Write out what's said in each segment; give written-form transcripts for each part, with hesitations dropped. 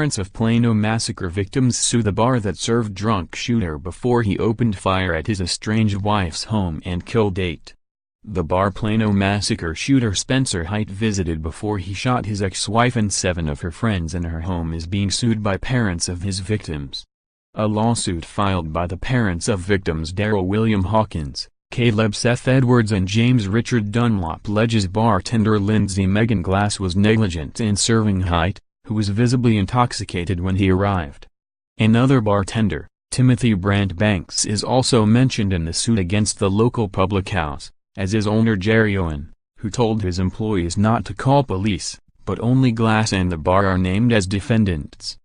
parents of Plano massacre victims sue the bar that served drunk shooter before he opened fire at his estranged wife's home and killed 8. The bar Plano massacre shooter Spencer Hight visited before he shot his ex-wife and 7 of her friends in her home is being sued by parents of his victims. A lawsuit filed by the parents of victims Darryl William Hawkins, Caleb Seth Edwards and James Richard Dunlop alleges bartender Lindsey Megan Glass was negligent in serving Hight, who was visibly intoxicated when he arrived. Another bartender, Timothy Brant Banks, is also mentioned in the suit against the local public house, as is owner Jerry Owen, who told his employees not to call police, but only Glass and the bar are named as defendants.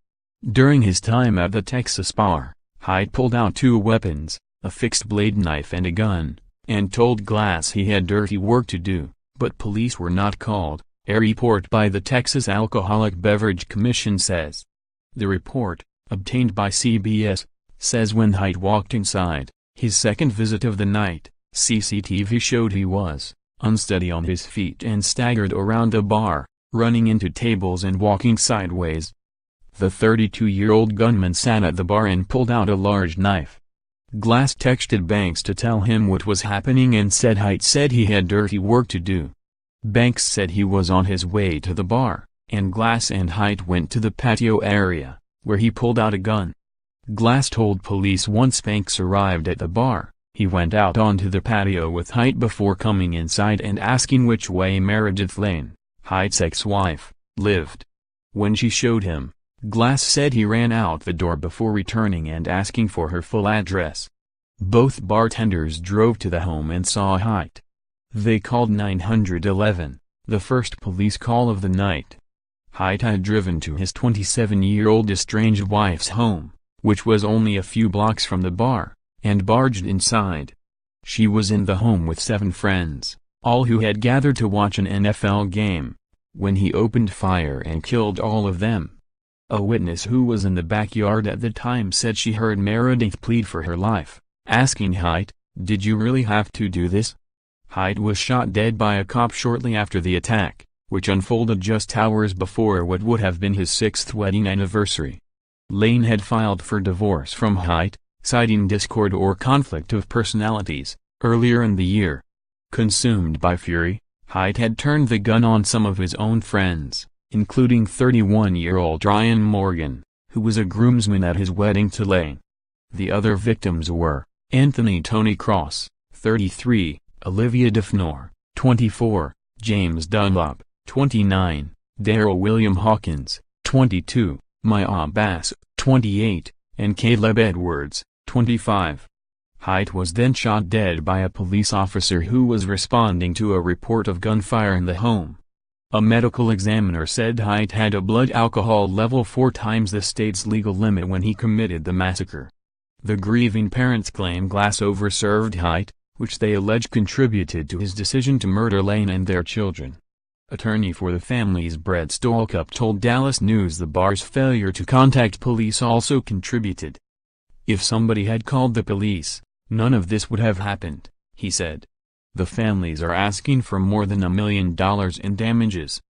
During his time at the Texas bar, Hight pulled out 2 weapons, a fixed-blade knife and a gun, and told Glass he had dirty work to do, but police were not called, a report by the Texas Alcoholic Beverage Commission says. The report, obtained by CBS, says when Hight walked inside, his second visit of the night, CCTV showed he was unsteady on his feet and staggered around the bar, running into tables and walking sideways. The 32-year-old gunman sat at the bar and pulled out a large knife. Glass texted Banks to tell him what was happening and said Hight said he had dirty work to do. Banks said he was on his way to the bar, and Glass and Hight went to the patio area, where he pulled out a gun. Glass told police once Banks arrived at the bar, he went out onto the patio with Hight before coming inside and asking which way Meredith Lane, Hight's ex-wife, lived. When she showed him, Glass said he ran out the door before returning and asking for her full address. Both bartenders drove to the home and saw Hight. They called 911, the first police call of the night. Hight had driven to his 27-year-old estranged wife's home, which was only a few blocks from the bar, and barged inside. She was in the home with 7 friends, all who had gathered to watch an NFL game, when he opened fire and killed all of them. A witness who was in the backyard at the time said she heard Meredith plead for her life, asking Hight, "Did you really have to do this?" Hight was shot dead by a cop shortly after the attack, which unfolded just hours before what would have been his 6th wedding anniversary. Lane had filed for divorce from Hight, citing discord or conflict of personalities, earlier in the year. Consumed by fury, Hight had turned the gun on some of his own friends, including 31-year-old Ryan Morgan, who was a groomsman at his wedding to Lane. The other victims were Anthony Tony Cross, 33, Olivia Defnor, 24, James Dunlop, 29, Darryl William Hawkins, 22, Maya Bass, 28, and Caleb Edwards, 25. Hight was then shot dead by a police officer who was responding to a report of gunfire in the home. A medical examiner said Hight had a blood alcohol level 4 times the state's legal limit when he committed the massacre. The grieving parents claim Glass overserved Hight, which they allege contributed to his decision to murder Lane and their children. Attorney for the families Brett Stolkup told Dallas News the bar's failure to contact police also contributed. "If somebody had called the police, none of this would have happened," he said. The families are asking for more than $1 million in damages.